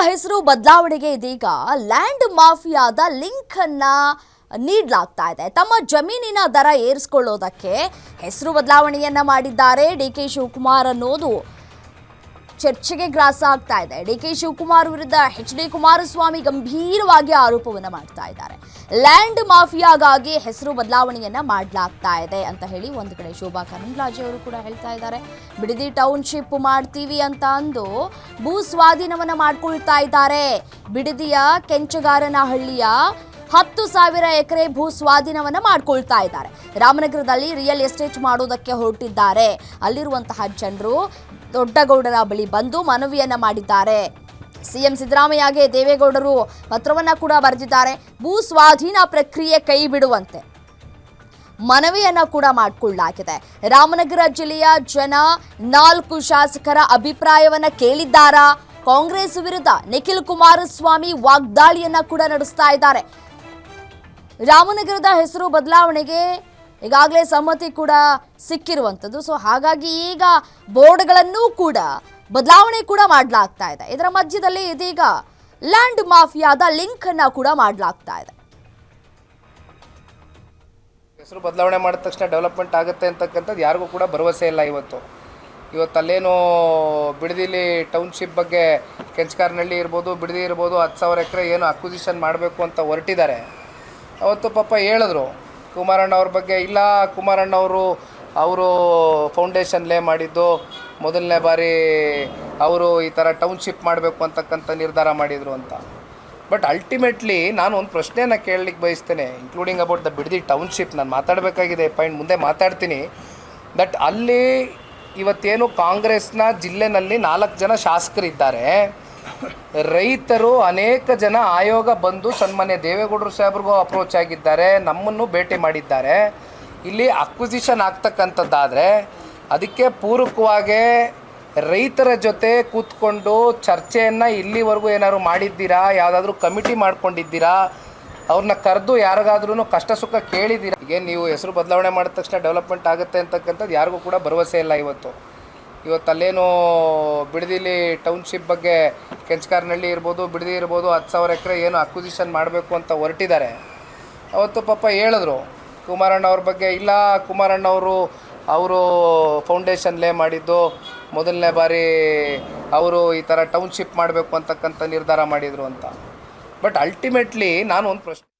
ಹೆಸರು ಬದಲಾವಣೆಗೆ ಇದೀಗ ಲ್ಯಾಂಡ್ ಮಾಫಿಯಾದ ಲಿಂಕ್ ಅನ್ನ ನೀಡಲಾಗ್ತಾ ಇದೆ. ತಮ್ಮ ಜಮೀನಿನ ದರ ಏರಿಸಿಕೊಳ್ಳೋದಕ್ಕೆ ಹೆಸರು ಬದಲಾವಣೆಯನ್ನ ಮಾಡಿದ್ದಾರೆ ಡಿಕೆ ಶಿವಕುಮಾರ್ ಅನ್ನೋದು ಚರ್ಚೆಗೆ ಗ್ರಾಸ ಆಗ್ತಾ ಇದೆ. ಡಿಕೆ ಶಿವಕುಮಾರ್ ವಿರುದ್ಧ ಎಚ್.ಡಿ. ಕುಮಾರಸ್ವಾಮಿ ಗಂಭೀರವಾಗಿ ಆರೋಪವನ್ನ ಮಾಡ್ತಾ ಇದ್ದಾರೆ. ಲ್ಯಾಂಡ್ ಮಾಫಿಯಾಗಾಗಿ ಹೆಸರು ಬದಲಾವಣೆಯನ್ನ ಮಾಡಲಾಗ್ತಾ ಇದೆ ಅಂತ ಹೇಳಿ ಒಂದು ಕಡೆ ಶೋಭಾ ಕರಂದ್ಲಾಜೆ ಅವರು ಕೂಡ ಹೇಳ್ತಾ ಇದ್ದಾರೆ. ಬಿಡದಿ ಟೌನ್ಶಿಪ್ ಮಾಡ್ತೀವಿ ಅಂತ ಅಂದು ಭೂ ಸ್ವಾಧೀನವನ್ನ ಮಾಡ್ಕೊಳ್ತಾ ಇದ್ದಾರೆ. ಬಿಡದಿಯ ಕೆಂಚಗಾರನಹಳ್ಳಿಯ 10,000 ಎಕರೆ ಭೂ ಸ್ವಾಧೀನವನ್ನ ಮಾಡ್ಕೊಳ್ತಾ ಇದ್ದಾರೆ. ರಾಮನಗರದಲ್ಲಿ ರಿಯಲ್ ಎಸ್ಟೇಟ್ ಮಾಡೋದಕ್ಕೆ ಹೊರಟಿದ್ದಾರೆ. ಅಲ್ಲಿರುವಂತಹ ಜನರು ದೊಡ್ಡಗೌಡರ ಬಳಿ ಬಂದು ಮನವಿಯನ್ನ ಮಾಡಿದ್ದಾರೆ. ಸಿಎಂ ಸಿದ್ದರಾಮಯ್ಯಗೆ ದೇವೇಗೌಡರು ಪತ್ರವನ್ನ ಕೂಡ ಬರೆದಿದ್ದಾರೆ. ಭೂ ಸ್ವಾಧೀನ ಪ್ರಕ್ರಿಯೆ ಕೈ ಬಿಡುವಂತೆ ಮನವಿಯನ್ನ ಕೂಡ ಮಾಡಿಕೊಳ್ಳಲಾಗಿದೆ. ರಾಮನಗರ ಜಿಲ್ಲೆಯ ಜನ 4 ಶಾಸಕರ ಅಭಿಪ್ರಾಯವನ್ನ ಕೇಳಿದ್ದಾರಾ? ಕಾಂಗ್ರೆಸ್ ವಿರುದ್ಧ ನಿಖಿಲ್ ಕುಮಾರಸ್ವಾಮಿ ವಾಗ್ದಾಳಿಯನ್ನ ಕೂಡ ನಡೆಸ್ತಾ ಇದ್ದಾರೆ. ರಾಮನಗರದ ಹೆಸರು ಬದಲಾವಣೆಗೆ ಈಗಾಗಲೇ ಸಮ್ಮತಿ ಕೂಡ ಸಿಕ್ಕಿರುವಂಥದ್ದು. ಸೊ ಹಾಗಾಗಿ ಈಗ ಬೋರ್ಡ್ಗಳನ್ನು ಕೂಡ ಬದಲಾವಣೆ ಕೂಡ ಮಾಡಲಾಗ್ತಾ ಇದೆ. ಇದರ ಮಧ್ಯದಲ್ಲಿ ಇದೀಗ ಲ್ಯಾಂಡ್ ಮಾಫಿಯಾದ ಲಿಂಕ್ ಅನ್ನ ಕೂಡ ಮಾಡಲಾಗ್ತಾ ಇದೆ. ಹೆಸರು ಬದಲಾವಣೆ ಮಾಡಿದ ತಕ್ಷಣ ಡೆವಲಪ್ಮೆಂಟ್ ಆಗುತ್ತೆ ಅಂತಕ್ಕಂಥದ್ದು ಯಾರಿಗೂ ಕೂಡ ಭರವಸೆ ಇಲ್ಲ. ಇವತ್ತಲ್ಲೇನು ಬಿಡದಿಲಿ ಟೌನ್ಶಿಪ್ ಬಗ್ಗೆ ಕೆಂಚಗಾರನಹಳ್ಳಿ ಇರ್ಬೋದು, ಬಿಡದಿ ಇರ್ಬೋದು, 10,000 ಎಕರೆ ಏನು ಅಕ್ವಿಸಿಷನ್ ಮಾಡಬೇಕು ಅಂತ ಹೊರಟಿದ್ದಾರೆ. ಅವತ್ತು ಪಾಪ ಹೇಳಿದ್ರು ಕುಮಾರಣ್ಣ ಅವ್ರ ಬಗ್ಗೆ. ಇಲ್ಲ, ಕುಮಾರಣ್ಣವರು ಫೌಂಡೇಶನ್ ಲೇ ಮಾಡಿದ್ದು ಮೊದಲನೇ ಬಾರಿ ಅವರು ಈ ಥರ ಟೌನ್ಶಿಪ್ ಮಾಡಬೇಕು ಅಂತಕ್ಕಂಥ ನಿರ್ಧಾರ ಮಾಡಿದರು ಅಂತ. ಬಟ್ ಅಲ್ಟಿಮೇಟ್ಲಿ ನಾನು ಒಂದು ಪ್ರಶ್ನೆಯನ್ನು ಕೇಳಲಿಕ್ಕೆ ಬಯಸ್ತೇನೆ, including about the Bidadi township. ನಾನು ಮಾತಾಡಬೇಕಾಗಿದೆ ಪಾಯಿಂಟ್ ಮುಂದೆ ಮಾತಾಡ್ತೀನಿ. ದಟ್ ಅಲ್ಲಿ ಇವತ್ತೇನು ಕಾಂಗ್ರೆಸ್ನ ಜಿಲ್ಲೆನಲ್ಲಿ 4 ಜನ ಶಾಸಕರಿದ್ದಾರೆ. ರೈತರು ಅನೇಕ ಜನ ಆಯೋಗ ಬಂದು ಸನ್ಮಾನ್ಯ ದೇವೇಗೌಡರು ಸಾಹೇಬ್ರಿಗೂ ಅಪ್ರೋಚ್ ಆಗಿದ್ದಾರೆ, ನಮ್ಮನ್ನು ಭೇಟಿ ಮಾಡಿದ್ದಾರೆ. ಇಲ್ಲಿ ಅಕ್ವಿಸಿಷನ್ ಆಗ್ತಕ್ಕಂಥದ್ದಾದರೆ ಅದಕ್ಕೆ ಪೂರಕವಾಗಿ ರೈತರ ಜೊತೆ ಕೂತ್ಕೊಂಡು ಚರ್ಚೆಯನ್ನು ಇಲ್ಲಿವರೆಗೂ ಏನಾದ್ರು ಮಾಡಿದ್ದೀರಾ? ಯಾವುದಾದ್ರೂ ಕಮಿಟಿ ಮಾಡ್ಕೊಂಡಿದ್ದೀರಾ? ಅವ್ರನ್ನ ಕರೆದು ಯಾರಿಗಾದ್ರೂ ಕಷ್ಟ ಸುಖ ಕೇಳಿದ್ದೀರಾ? ಈಗ ನೀವು ಹೆಸರು ಬದಲಾವಣೆ ಮಾಡಿದ ತಕ್ಷಣ ಡೆವಲಪ್ಮೆಂಟ್ ಆಗುತ್ತೆ ಅಂತಕ್ಕಂಥದ್ದು ಯಾರಿಗೂ ಕೂಡ ಭರವಸೆ ಇಲ್ಲ. ಇವತ್ತಲ್ಲೇನು ಬಿಡದಿಲಿ ಟೌನ್ಶಿಪ್ ಬಗ್ಗೆ ಕೆಂಚಗಾರನಹಳ್ಳಿ ಇರ್ಬೋದು, ಬಿಡದಿ ಇರ್ಬೋದು, 10,000 ಎಕರೆ ಏನು ಅಕ್ವಿಸಿಷನ್ ಮಾಡಬೇಕು ಅಂತ ಹೊರಟಿದ್ದಾರೆ. ಅವತ್ತು ಪಾಪ ಹೇಳಿದ್ರು ಕುಮಾರಣ್ಣ ಅವ್ರ ಬಗ್ಗೆ. ಇಲ್ಲ, ಕುಮಾರಣ್ಣವರು ಫೌಂಡೇಶನ್ ಲೇ ಮಾಡಿದ್ದು ಮೊದಲನೇ ಬಾರಿ ಅವರು ಈ ಥರ ಟೌನ್ಶಿಪ್ ಮಾಡಬೇಕು ಅಂತಕ್ಕಂಥ ನಿರ್ಧಾರ ಮಾಡಿದರು ಅಂತ. ಬಟ್ ಅಲ್ಟಿಮೇಟ್ಲಿ ನಾನು ಒಂದು ಪ್ರಶ್ನೆ